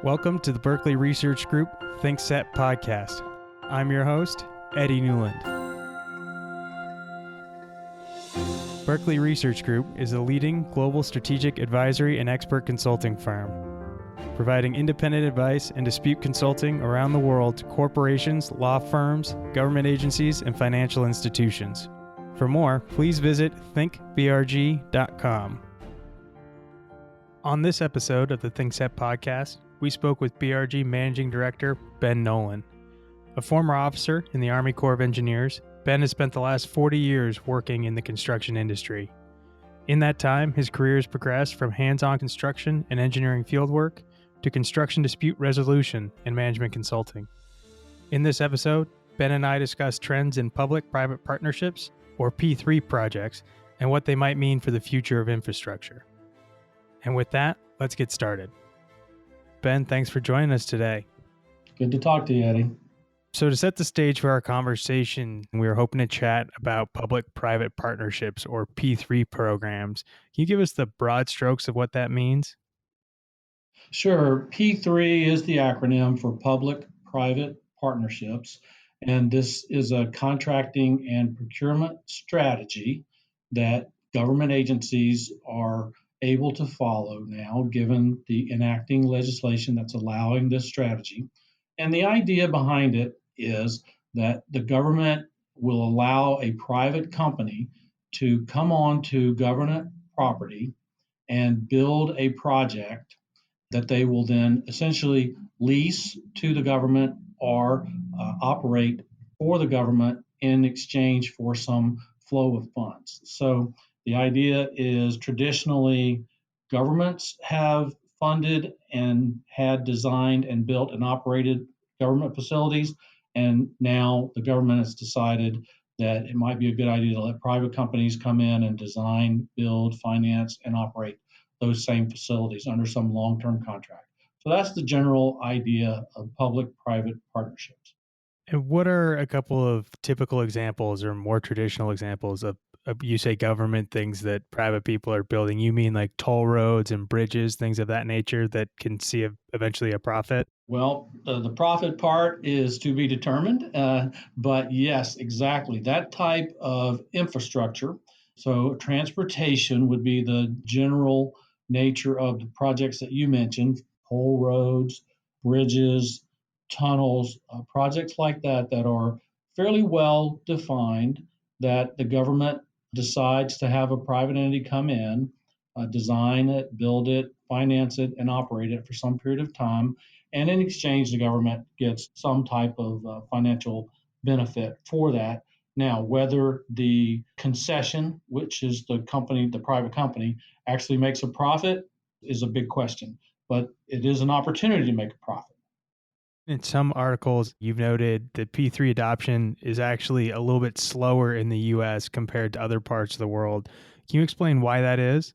Welcome to the Berkeley Research Group Thinkset Podcast. I'm your host, Eddie Newland. Berkeley Research Group is a leading global strategic advisory and expert consulting firm, providing independent advice and dispute consulting around the world to corporations, law firms, government agencies, and financial institutions. For more, please visit thinkbrg.com. On this episode of the Thinkset Podcast, we spoke with BRG Managing Director Ben Nolan. A former officer in the Army Corps of Engineers, Ben has spent the last 40 years working in the construction industry. In that time, his career has progressed from hands-on construction and engineering fieldwork to construction dispute resolution and management consulting. In this episode, Ben and I discuss trends in public-private partnerships, or P3 projects, and what they might mean for the future of infrastructure. And with that, let's get started. Ben, thanks for joining us today. Good to talk to you, Eddie. So to set the stage for our conversation, we were hoping to chat about public-private partnerships, or P3 programs. Can you give us the broad strokes of what that means? Sure. P3 is the acronym for public-private partnerships, and this is a contracting and procurement strategy that government agencies are able to follow now, given the enacting legislation that's allowing this strategy. And the idea behind it is that the government will allow a private company to come on to government property and build a project that they will then essentially lease to the government or operate for the government in exchange for some flow of funds. So the idea is traditionally governments have funded and had designed and built and operated government facilities, and now the government has decided that it might be a good idea to let private companies come in and design, build, finance, and operate those same facilities under some long-term contract. So that's the general idea of public-private partnerships. And what are a couple of typical examples or more traditional examples of you say government things that private people are building? You mean like toll roads and bridges, things of that nature that can see eventually a profit? Well, the profit part is to be determined, but yes, exactly. That type of infrastructure. So transportation would be the general nature of the projects that you mentioned, toll roads, bridges, tunnels, projects like that that are fairly well defined, that the government decides to have a private entity come in, design it, build it, finance it, and operate it for some period of time. And in exchange, the government gets some type of financial benefit for that. Now, whether the concession, which is the private company, actually makes a profit is a big question, but it is an opportunity to make a profit. In some articles, you've noted that P3 adoption is actually a little bit slower in the U.S. compared to other parts of the world. Can you explain why that is?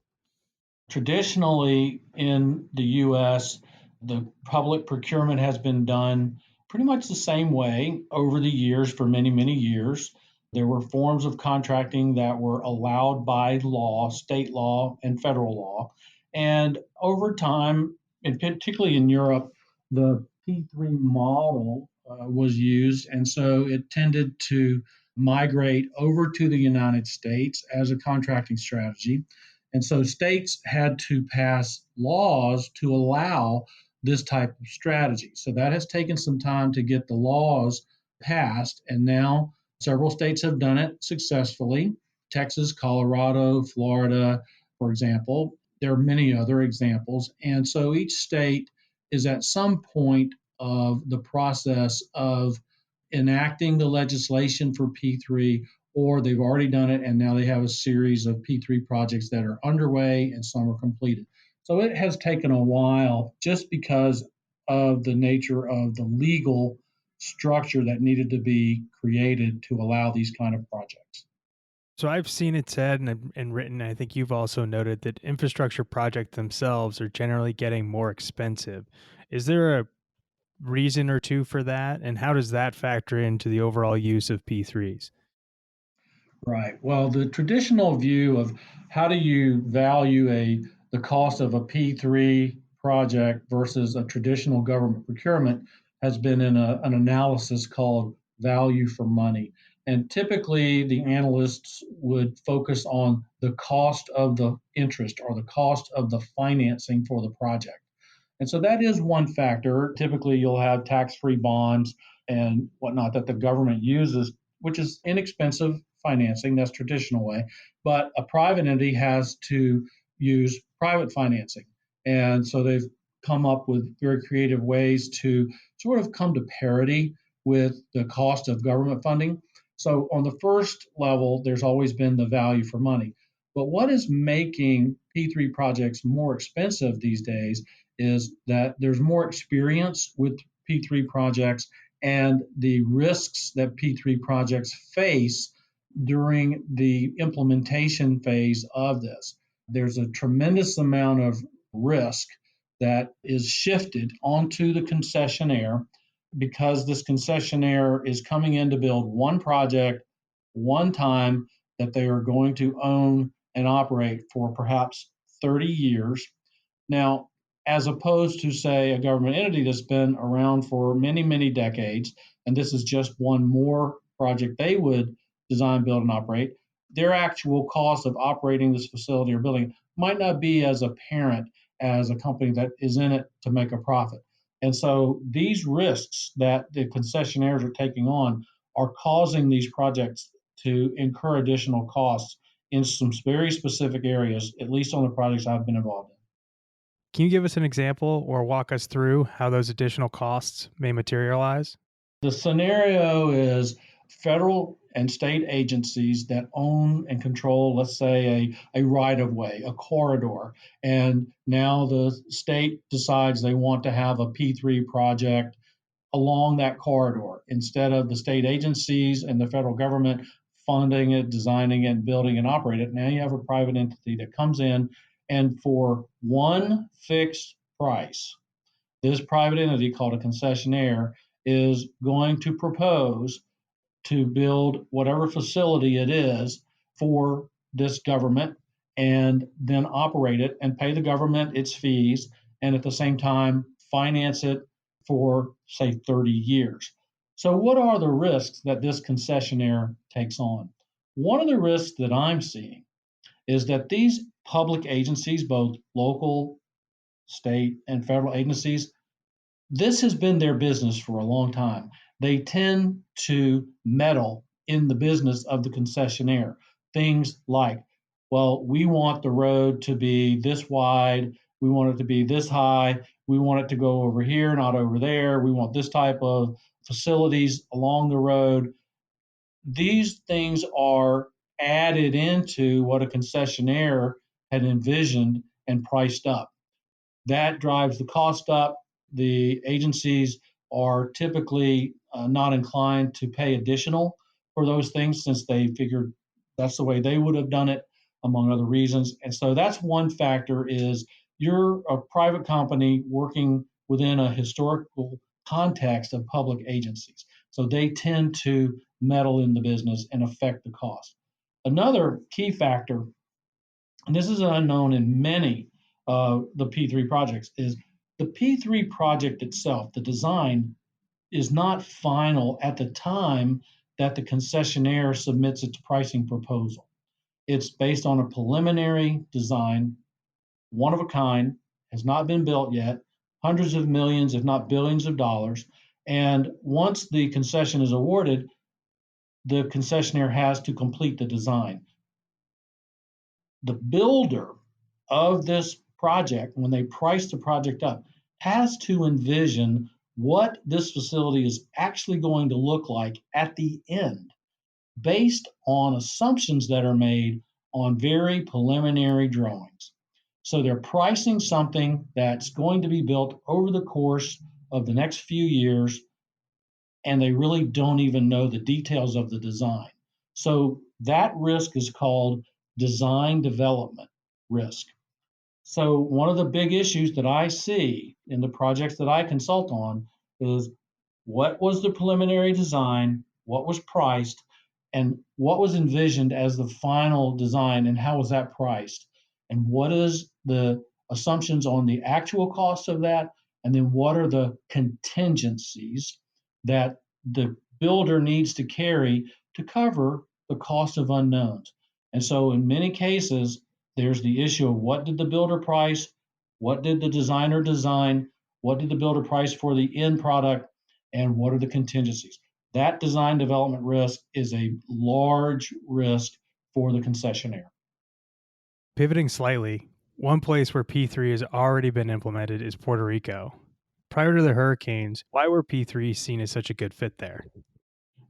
Traditionally, in the U.S., the public procurement has been done pretty much the same way over the years for many, many years. There were forms of contracting that were allowed by law, state law, and federal law. And over time, and particularly in Europe, the P3 model was used. And so it tended to migrate over to the United States as a contracting strategy. And so states had to pass laws to allow this type of strategy. So that has taken some time to get the laws passed. And now several states have done it successfully. Texas, Colorado, Florida, for example. There are many other examples. And so each state is at some point of the process of enacting the legislation for P3, or they've already done it and now they have a series of P3 projects that are underway and some are completed. So it has taken a while just because of the nature of the legal structure that needed to be created to allow these kind of projects. So I've seen it said and written, I think you've also noted that infrastructure projects themselves are generally getting more expensive. Is there a reason or two for that? And how does that factor into the overall use of P3s? Right. Well, the traditional view of how do you value the cost of a P3 project versus a traditional government procurement has been in an analysis called value for money. And typically, the analysts would focus on the cost of the interest or the cost of the financing for the project. And so that is one factor. Typically, you'll have tax free bonds and whatnot that the government uses, which is inexpensive financing. That's traditional way. But a private entity has to use private financing. And so they've come up with very creative ways to sort of come to parity with the cost of government funding. So on the first level, there's always been the value for money. But what is making P3 projects more expensive these days is that there's more experience with P3 projects and the risks that P3 projects face during the implementation phase of this. There's a tremendous amount of risk that is shifted onto the concessionaire because this concessionaire is coming in to build one project, one time that they are going to own and operate for perhaps 30 years. Now, as opposed to, say, a government entity that's been around for many, many decades, and this is just one more project they would design, build, and operate, their actual cost of operating this facility or building might not be as apparent as a company that is in it to make a profit. And so these risks that the concessionaires are taking on are causing these projects to incur additional costs in some very specific areas, at least on the projects I've been involved in. Can you give us an example or walk us through how those additional costs may materialize? The scenario is federal and state agencies that own and control, let's say, a right of way, a corridor. And now the state decides they want to have a P3 project along that corridor instead of the state agencies and the federal government funding it, designing it, building and operate it. Now you have a private entity that comes in and for one fixed price, this private entity called a concessionaire is going to propose to build whatever facility it is for this government and then operate it and pay the government its fees and at the same time finance it for, say, 30 years. So, what are the risks that this concessionaire takes on? One of the risks that I'm seeing is that these public agencies, both local, state, and federal agencies, this has been their business for a long time. They tend to meddle in the business of the concessionaire. Things like, well, we want the road to be this wide, we want it to be this high, we want it to go over here, not over there, we want this type of facilities along the road. These things are added into what a concessionaire had envisioned and priced up. That drives the cost up. The agencies are typically not inclined to pay additional for those things since they figured that's the way they would have done it, among other reasons. And so that's one factor is you're a private company working within a historical context of public agencies. So they tend to meddle in the business and affect the cost. Another key factor, and this is an unknown in many the P3 projects, is the P3 project itself, the design, is not final at the time that the concessionaire submits its pricing proposal. It's based on a preliminary design, one of a kind, has not been built yet, hundreds of millions, if not billions of dollars. And once the concession is awarded, the concessionaire has to complete the design. The builder of this project, when they price the project up, has to envision what this facility is actually going to look like at the end based on assumptions that are made on very preliminary drawings. So they're pricing something that's going to be built over the course of the next few years, and they really don't even know the details of the design. So that risk is called design development risk. So one of the big issues that I see in the projects that I consult on is what was the preliminary design, what was priced, and what was envisioned as the final design, and how was that priced? And what is the assumptions on the actual cost of that, and then what are the contingencies that the builder needs to carry to cover the cost of unknowns. And so in many cases, there's the issue of what did the builder price, what did the designer design, what did the builder price for the end product, and what are the contingencies. That design development risk is a large risk for the concessionaire. Pivoting slightly, one place where P3 has already been implemented is Puerto Rico. Prior to the hurricanes, why were P3 seen as such a good fit there?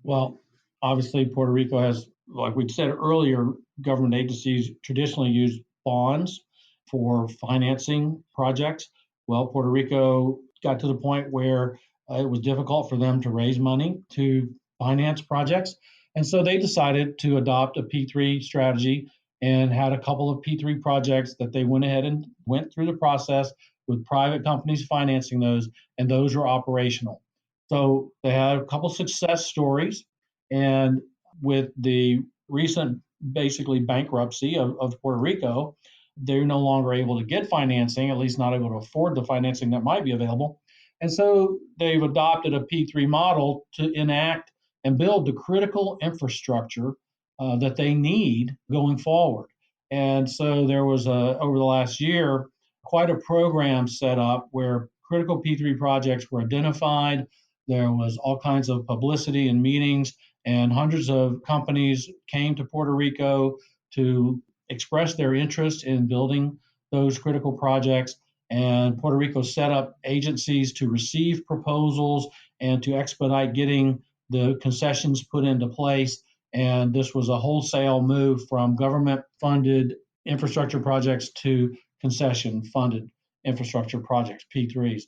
Well, obviously, Puerto Rico has, like we said earlier, government agencies traditionally use bonds for financing projects. Well, Puerto Rico got to the point where it was difficult for them to raise money to finance projects. And so they decided to adopt a P3 strategy and had a couple of P3 projects that they went ahead and went through the process with private companies financing those, and those were operational. So they had a couple success stories, and with the recent basically bankruptcy of Puerto Rico, they're no longer able to get financing, at least not able to afford the financing that might be available. And so they've adopted a P3 model to enact and build the critical infrastructure that they need going forward. And so there was over the last year quite a program set up where critical P3 projects were identified. There was all kinds of publicity and meetings, and hundreds of companies came to Puerto Rico to express their interest in building those critical projects. And Puerto Rico set up agencies to receive proposals and to expedite getting the concessions put into place. And this was a wholesale move from government funded infrastructure projects to concession funded infrastructure projects, P3s.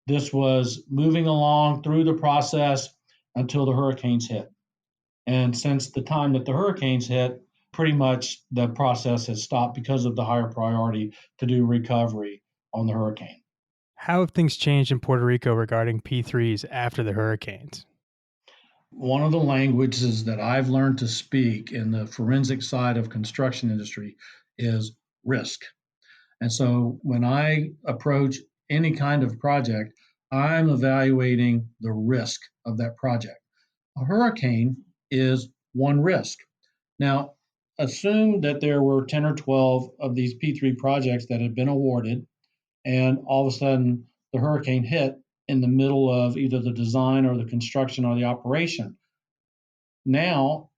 This was moving along through the process until the hurricanes hit. And since the time that the hurricanes hit, pretty much the process has stopped because of the higher priority to do recovery on the hurricane. How have things changed in Puerto Rico regarding P3s after the hurricanes? One of the languages that I've learned to speak in the forensic side of construction industry is risk. And so when I approach any kind of project, I'm evaluating the risk of that project. A hurricane is one risk. Now, assume that there were 10 or 12 of these P3 projects that had been awarded, and all of a sudden the hurricane hit in the middle of either the design or the construction or the operation. Now,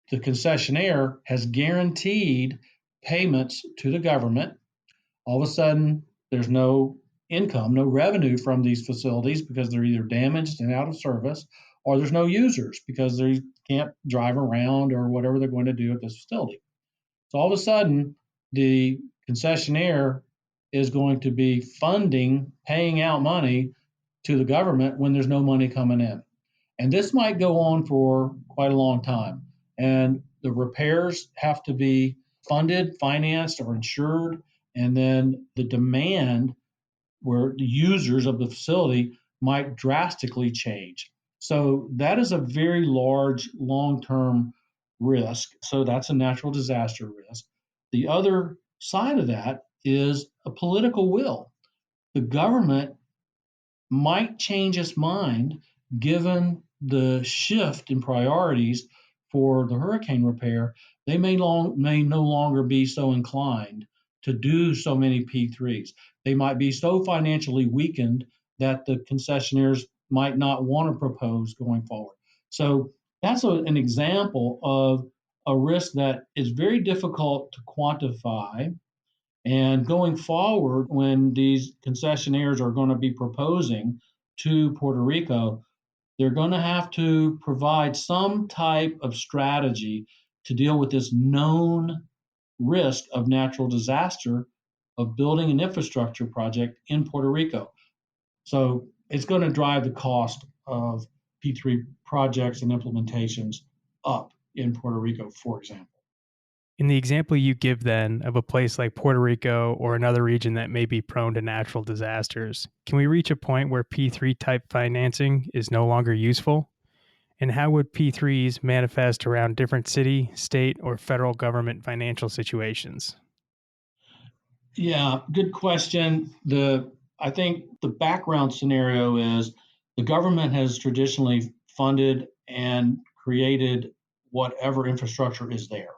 the concessionaire has guaranteed payments to the government. All of a sudden, there's no income, no revenue from these facilities because they're either damaged and out of service, or there's no users because they can't drive around or whatever they're going to do at this facility. So all of a sudden, the concessionaire is going to be funding, paying out money to the government when there's no money coming in. And this might go on for quite a long time. And the repairs have to be funded, financed, or insured. And then the demand where the users of the facility might drastically change. So that is a very large long-term risk. So that's a natural disaster risk. The other side of that is a political will. The government might change its mind given the shift in priorities for the hurricane repair. They may no longer be so inclined to do so many P3s. They might be so financially weakened that the concessionaires might not want to propose going forward. So that's an example of a risk that is very difficult to quantify. And going forward, when these concessionaires are going to be proposing to Puerto Rico, they're going to have to provide some type of strategy to deal with this known risk of natural disaster of building an infrastructure project in Puerto Rico. So it's going to drive the cost of P3 projects and implementations up in Puerto Rico, for example. In the example you give then of a place like Puerto Rico or another region that may be prone to natural disasters, can we reach a point where P3 type financing is no longer useful? And how would P3s manifest around different city, state, or federal government financial situations? Yeah, good question. I think the background scenario is the government has traditionally funded and created whatever infrastructure is there.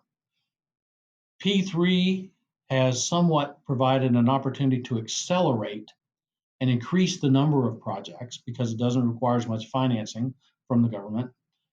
P3 has somewhat provided an opportunity to accelerate and increase the number of projects because it doesn't require as much financing from the government.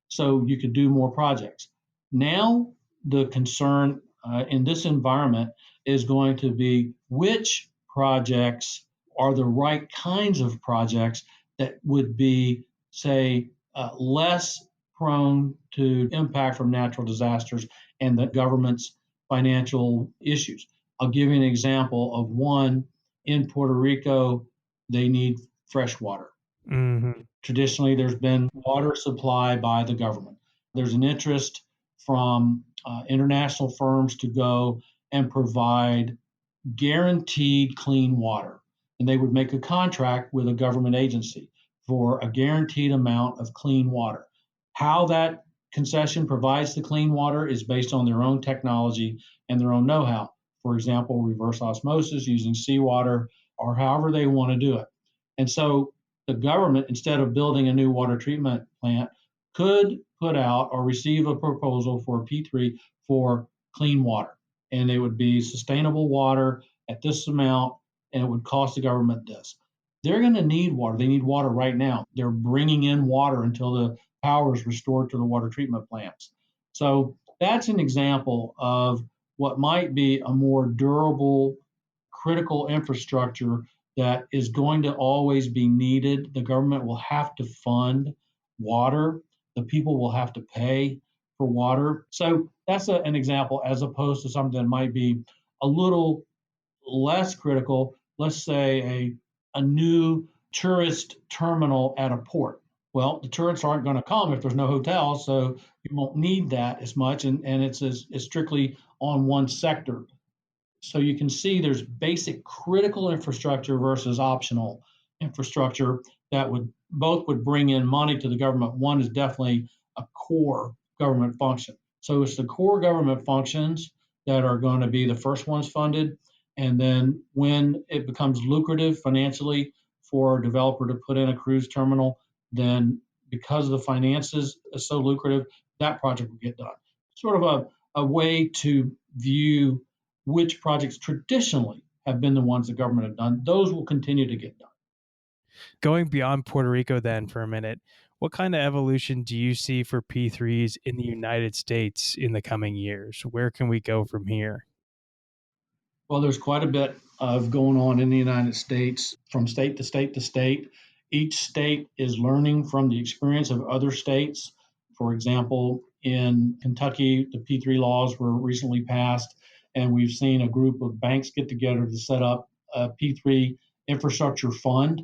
So you could do more projects. Now, the concern in this environment is going to be which projects are the right kinds of projects that would be, say, less prone to impact from natural disasters and the government's financial issues. I'll give you an example of one in Puerto Rico. They need fresh water. Hmm. Traditionally, there's been water supply by the government. There's an interest from international firms to go and provide guaranteed clean water. And they would make a contract with a government agency for a guaranteed amount of clean water. How that concession provides the clean water is based on their own technology and their own know how. For example, reverse osmosis using seawater or however they want to do it. And so the government, instead of building a new water treatment plant, could put out or receive a proposal for a P3 for clean water. And it would be sustainable water at this amount, and it would cost the government this. They're going to need water. They need water right now. They're bringing in water until the power is restored to the water treatment plants. So that's an example of what might be a more durable, critical infrastructure that is going to always be needed. The government will have to fund water. The people will have to pay for water. So that's an example as opposed to something that might be a little less critical. Let's say a new tourist terminal at a port. Well, the tourists aren't going to come if there's no hotel, so you won't need that as much, and it's strictly on one sector. So you can see there's basic critical infrastructure versus optional infrastructure that would bring in money to the government. One is definitely a core government function. So it's the core government functions that are going to be the first ones funded. And then when it becomes lucrative financially for a developer to put in a cruise terminal, then because the finances is so lucrative, that project will get done. Sort of a way to view which projects traditionally have been the ones the government have done. Those will continue to get done. Going beyond Puerto Rico then for a minute, what kind of evolution do you see for P3s in the United States in the coming years? Where can we go from here? Well, there's quite a bit of going on in the United States from state to state to state. Each state is learning from the experience of other states. For example, in Kentucky, the P3 laws were recently passed, and we've seen a group of banks get together to set up a P3 infrastructure fund.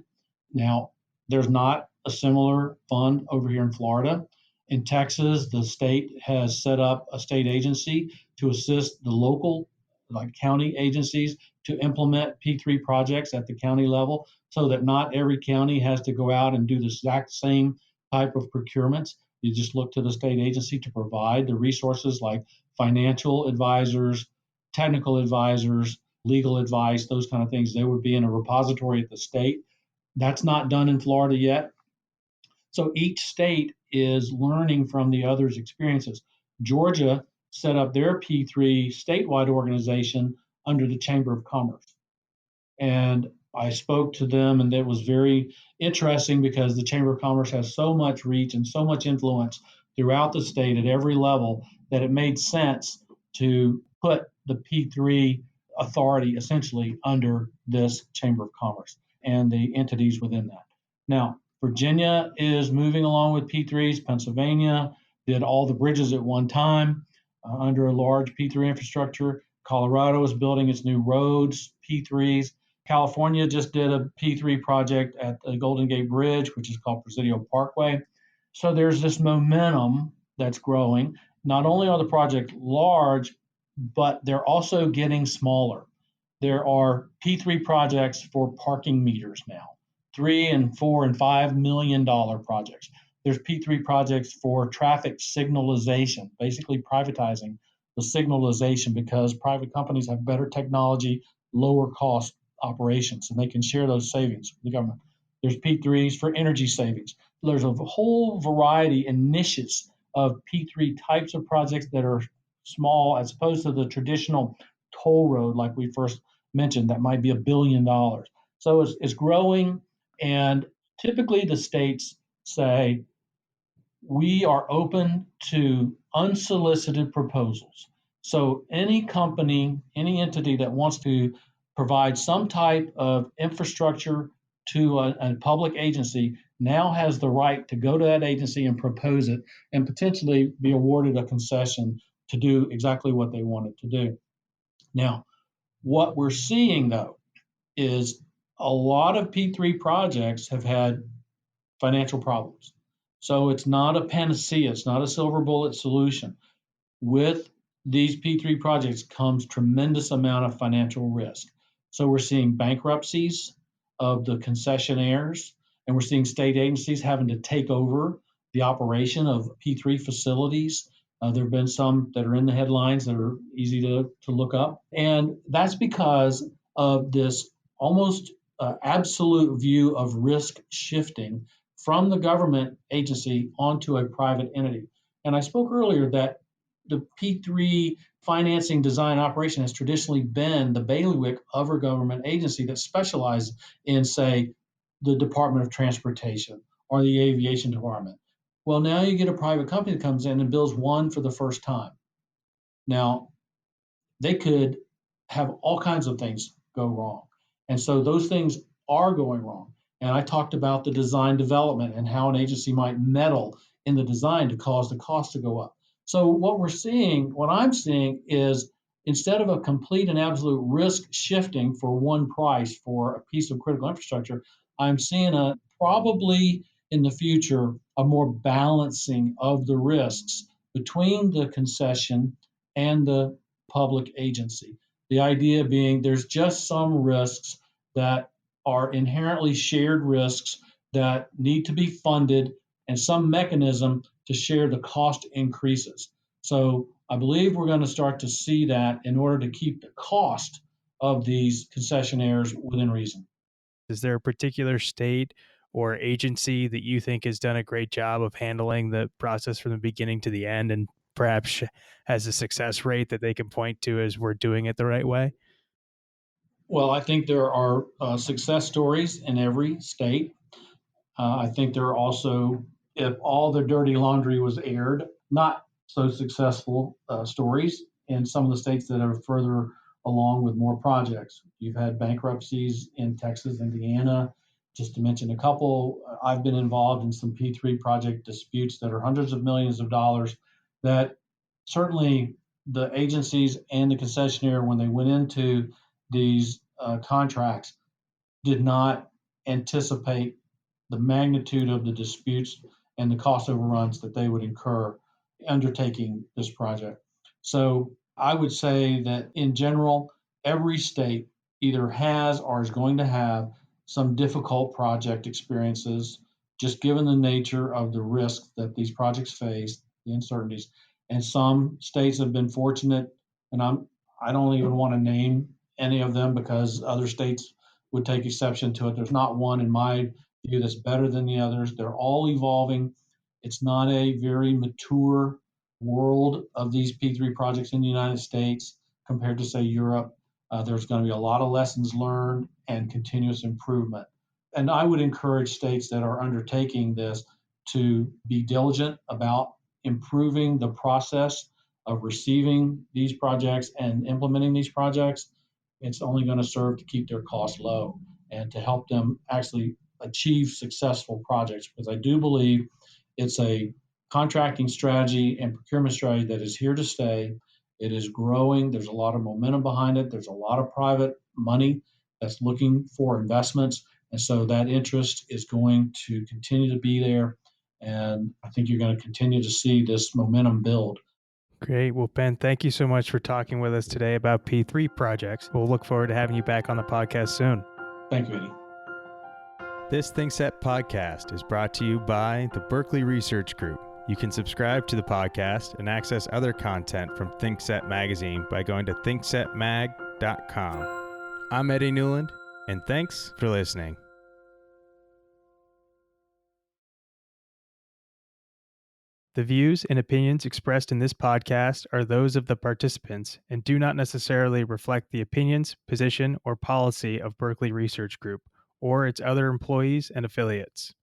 Now, there's not a similar fund over here in Florida. In Texas, the state has set up a state agency to assist the local, like county agencies, to implement P3 projects at the county level so that not every county has to go out and do the exact same type of procurements. You just look to the state agency to provide the resources like financial advisors, technical advisors, legal advice, those kind of things. They would be in a repository at the state. That's not done in Florida yet. So each state is learning from the other's experiences. Georgia set up their P3 statewide organization under the Chamber of Commerce. And I spoke to them, and it was very interesting because the Chamber of Commerce has so much reach and so much influence throughout the state at every level that it made sense to put the P3 authority essentially under this Chamber of Commerce and the entities within that. Now, Virginia is moving along with P3s. Pennsylvania did all the bridges at one time under a large P3 infrastructure. Colorado is building its new roads, P3s. California just did a P3 project at the Golden Gate Bridge, which is called Presidio Parkway. So there's this momentum that's growing. Not only are the projects large, but they're also getting smaller. There are P3 projects for parking meters now, $3 and $4 and $5 million projects. There's P3 projects for traffic signalization, basically privatizing the signalization because private companies have better technology, lower cost operations, and they can share those savings with the government. There's P3s for energy savings. There's a whole variety and niches of P3 types of projects that are small as opposed to the traditional toll road like we first mentioned that might be $1 billion. So it's growing, and typically the states say, we are open to unsolicited proposals. So any company, any entity that wants to provide some type of infrastructure to a public agency now has the right to go to that agency and propose it and potentially be awarded a concession to do exactly what they want it to do. Now, what we're seeing though is a lot of P3 projects have had financial problems. So it's not a panacea, it's not a silver bullet solution. With these P3 projects comes tremendous amount of financial risk. So we're seeing bankruptcies of the concessionaires, and we're seeing state agencies having to take over the operation of P3 facilities. There have been some that are in the headlines that are easy to look up. And that's because of this almost absolute view of risk shifting from the government agency onto a private entity. And I spoke earlier that the P3 financing design operation has traditionally been the bailiwick of a government agency that specializes in, say, the Department of Transportation or the Aviation Department. Well, now you get a private company that comes in and builds one for the first time. Now, they could have all kinds of things go wrong. And so those things are going wrong. And I talked about the design development and how an agency might meddle in the design to cause the cost to go up. So what I'm seeing is instead of a complete and absolute risk shifting for one price for a piece of critical infrastructure, I'm seeing probably in the future a more balancing of the risks between the concession and the public agency. The idea being there's just some risks that are inherently shared risks that need to be funded and some mechanism to share the cost increases. So I believe we're going to start to see that in order to keep the cost of these concessionaires within reason. Is there a particular state or agency that you think has done a great job of handling the process from the beginning to the end and perhaps has a success rate that they can point to as we're doing it the right way? Well, I think there are success stories in every state. I think there are also, if all the dirty laundry was aired, not so successful stories in some of the states that are further along with more projects. You've had bankruptcies in Texas, Indiana, just to mention a couple. I've been involved in some P3 project disputes that are hundreds of millions of dollars that certainly the agencies and the concessionaire, when they went into these contracts, did not anticipate the magnitude of the disputes and the cost overruns that they would incur undertaking this project. So I would say that in general, every state either has or is going to have some difficult project experiences, just given the nature of the risks that these projects face, the uncertainties. And some states have been fortunate, and I don't even want to name any of them because other states would take exception to it. There's not one in my view that's better than the others. They're all evolving. It's not a very mature world of these P3 projects in the United States compared to, say, Europe. There's going to be a lot of lessons learned and continuous improvement. And I would encourage states that are undertaking this to be diligent about improving the process of receiving these projects and implementing these projects. It's only going to serve to keep their costs low and to help them actually achieve successful projects, because I do believe it's a contracting strategy and procurement strategy that is here to stay. It is growing. There's a lot of momentum behind it. There's a lot of private money that's looking for investments. And so that interest is going to continue to be there. And I think you're going to continue to see this momentum build. Great. Well, Ben, thank you so much for talking with us today about P3 projects. We'll look forward to having you back on the podcast soon. Thank you, Eddie. This Thinkset Podcast is brought to you by the Berkeley Research Group. You can subscribe to the podcast and access other content from Thinkset Magazine by going to thinksetmag.com. I'm Eddie Newland, and thanks for listening. The views and opinions expressed in this podcast are those of the participants and do not necessarily reflect the opinions, position, or policy of Berkeley Research Group or its other employees and affiliates.